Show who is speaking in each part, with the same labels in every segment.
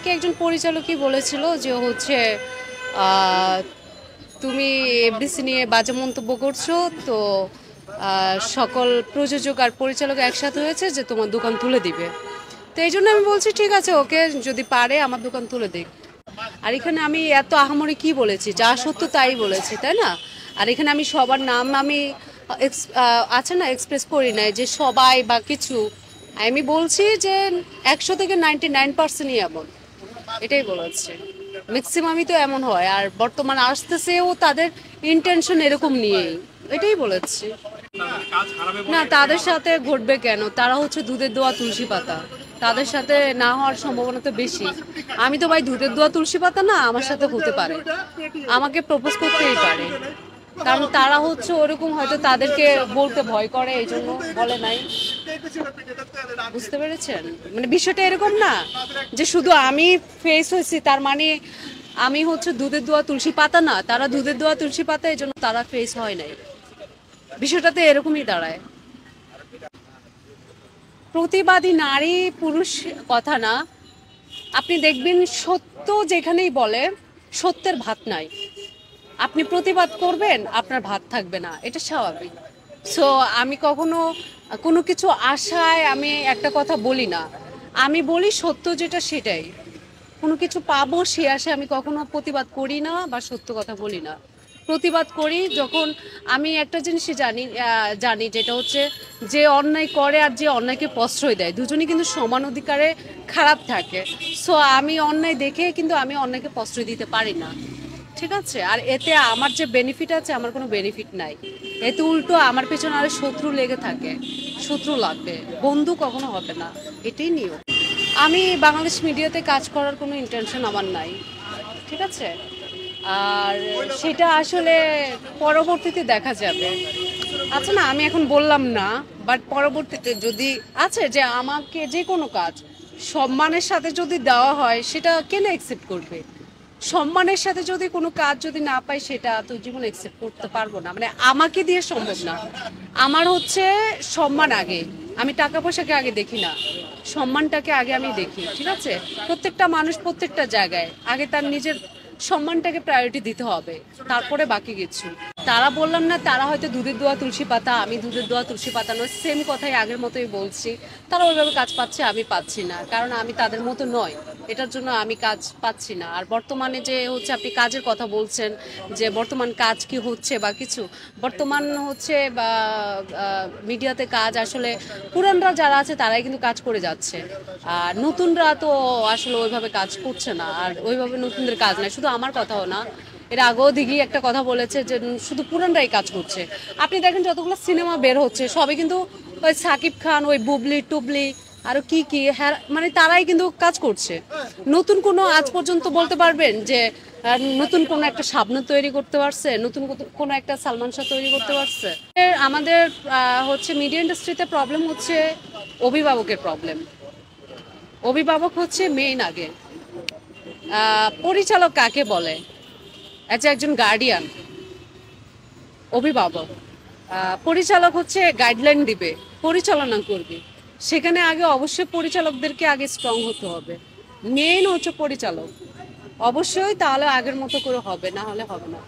Speaker 1: আমাকে একজন পরিচালকই বলেছিল যে হচ্ছে তুমি এফডিসি নিয়ে বাজে মন্তব্য করছো, তো সকল প্রযোজক আর পরিচালক একসাথে হয়েছে যে তোমার দোকান তুলে দিবে। তো এই জন্য আমি বলছি ঠিক আছে, ওকে, যদি পারে আমার দোকান তুলে দিক। আর এখানে আমি এত আহামরি কি বলেছি, যা সত্য তাই বলেছি, তাই না? আর এখানে আমি সবার নাম আমি আছে না এক্সপ্রেস করি নাই যে সবাই বা কিছু। আমি বলছি যে 100 থেকে 99%ই এমন, এটাই বলেছে। ম্যাক্সিমামই তো এমন হয়, আর বর্তমান আসতেছেও তাদের ইন্টেনশন এরকম নিয়েই, এটাই বলেছি। না, তাদের সাথে ঘটবে কেন? তারা হচ্ছে দুধের দোয়া তুলসী পাতা, তাদের সাথে না হওয়ার সম্ভাবনা তো বেশি। আমি তো ভাই দুধের দোয়া তুলসী পাতা না, আমার সাথে হতে পারে, আমাকে প্রপোজ করতেই পারে। কারণ তারা হচ্ছে ওরকম, হয়তো তাদেরকে বলতে ভয় করে, এই জন্য বলে নাই। বুঝতে পেরেছেন? মানে বিষয়টা এরকম না যে শুধু আমি ফেস হয়েছি তার মানে আমি হচ্ছে দুধের দোয়া তুলসী পাতা না, তারা দুধের দোয়া তুলসী পাতা, এই জন্য তারা ফেস হয় নাই। বিষয়টাতে এরকমই দাঁড়ায়। প্রতিবাদী নারী পুরুষ কথা না, আপনি দেখবেন সত্য যেখানেই বলে সত্যের ভাত নাই। আপনি প্রতিবাদ করবেন, আপনার ভাত থাকবে না, এটা স্বাভাবিক। সো আমি কখনো কোনো কিছু আশায় আমি একটা কথা বলি না, আমি বলি সত্য যেটা সেটাই। কোনো কিছু পাবো সে আশায় আমি কখনো প্রতিবাদ করি না বা সত্য কথা বলি না। প্রতিবাদ করি যখন আমি একটা জিনিসই জানি যেটা হচ্ছে যে অন্যায় করে আর যে অন্যায়কে প্রশ্রয় দেয় দুজনই কিন্তু সমান অধিকারে খারাপ থাকে। সো আমি অন্যায় দেখে কিন্তু আমি অন্যায়কে প্রশ্রয় দিতে পারি না, ঠিক আছে? আর এতে আমার যে বেনিফিট আছে, আমার কোনো বেনিফিট নাই। এতে উল্টো আমার পেছনে আরো শত্রু লেগে থাকে, শত্রু লাগবে, বন্ধু কখনো হবে না, এটাই নিয়ম। আমি বাংলাদেশ মিডিয়াতে কাজ করার কোনো ইন্টেনশন আমার নাই, ঠিক আছে? আর সেটা আসলে পরবর্তীতে দেখা যাবে। আচ্ছা না, আমি এখন বললাম না, বাট পরবর্তীতে যদি আছে যে আমাকে যে কোনো কাজ সম্মানের সাথে যদি দেওয়া হয়, সেটা কেন অ্যাকসেপ্ট করবে? সম্মানের সাথে যদি কোনো কাজ যদি না পাই, সেটা তো জীবনে অ্যাকসেপ্ট করতে পারবো না, মানে আমাকে দিয়ে সম্ভব না। আমার হচ্ছে সম্মান আগে, আমি টাকা পয়সাকে আগে দেখি না, সম্মানটাকে আগে আমি দেখি, ঠিক আছে? প্রত্যেকটা মানুষ প্রত্যেকটা জায়গায় আগে তার নিজের সম্মানটাকে প্রায়োরিটি দিতে হবে, তারপরে বাকি কিছু। তারা বললাম না, তারা হয়তো দুধের দোয়া তুলসী পাতা, আমি দুধের দোয়া তুলসী পাতা নয়, সেম কথাই আগের মতোই বলছি। তারা ওইভাবে কাজ পাচ্ছে, আমি পাচ্ছি না, কারণ আমি তাদের মতো নয়, এটার জন্য আমি কাজ পাচ্ছি না। আর বর্তমানে যে হচ্ছে আপনি কাজের কথা বলছেন, যে বর্তমান কাজ কি হচ্ছে বা কিছু, বর্তমান হচ্ছে বা মিডিয়াতে কাজ আসলে পুরানরা যারা আছে তারাই কিন্তু কাজ করে যাচ্ছে, আর নতুনরা তো আসলে ওইভাবে কাজ করছে না। আর ওইভাবে নতুনদের কাজ নাই, শুধু আমার কথাও না, এর আগেও দিঘি একটা কথা বলেছে যে শুধু পুরানরাই কাজ করছে। আপনি দেখেন যতগুলো সিনেমা বের হচ্ছে সবই কিন্তু ওই সাকিব খান, ওই বুবলি টুবলি, আরো কি কি, হ্যাঁ, মানে তারাই কিন্তু কাজ করছে। নতুন কোনো আজ পর্যন্ত বলতে পারবেন যে নতুন কোনো একটা শাবনূর তৈরি করতে পারছে, নতুন কোনো একটা সালমান শাহ তৈরি করতে পারছে? আমাদের হচ্ছে মিডিয়া ইন্ডাস্ট্রিতে প্রবলেম হচ্ছে অভিভাবকের প্রবলেম। অভিভাবক হচ্ছে মেইন আগে। পরিচালক কাকে বলে? একজন গার্ডিয়ান, অভিভাবক। পরিচালক হচ্ছে গাইডলাইন দিবে, পরিচালনা করবে। সেখানে আগে অবশ্যই পরিচালকদেরকে আগে স্ট্রং হতে হবে। মেইন হচ্ছে পরিচালক, অবশ্যই, তাহলে আগের মতো করে হবে, না হলে হবে না।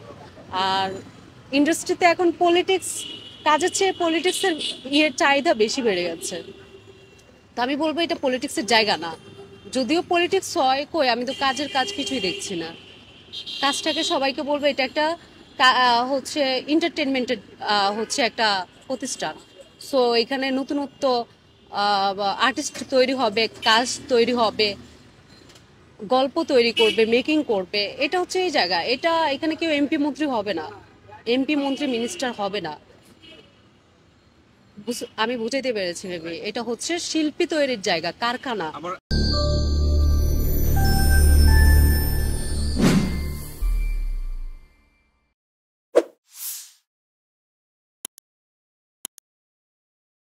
Speaker 1: আর ইন্ডাস্ট্রিতে এখন পলিটিক্স, কাজের চেয়ে পলিটিক্সের চাহিদা বেশি বেড়ে গেছে। তো আমি বলবো এটা পলিটিক্সের জায়গা না। যদিও পলিটিক্স হয়, কই আমি তো কাজের কাজ কিছুই দেখছি না। কাজটাকে সবাইকে বলবো এটা একটা হচ্ছে এন্টারটেনমেন্টের হচ্ছে একটা প্রতিষ্ঠান। সো এখানে নতুনত্ব আর্টিস্ট তৈরি হবে, কাজ তৈরি হবে, গল্প তৈরি করবে, মেকিং করবে, এটা হচ্ছে এই জায়গা। এটা এখানে কেউ এমপি মন্ত্রী হবে না, এমপি মন্ত্রী মিনিস্টার হবে না। আমি বুঝাইতে পেরেছি ভেবে, এটা হচ্ছে শিল্পী তৈরির জায়গা, কারখানা।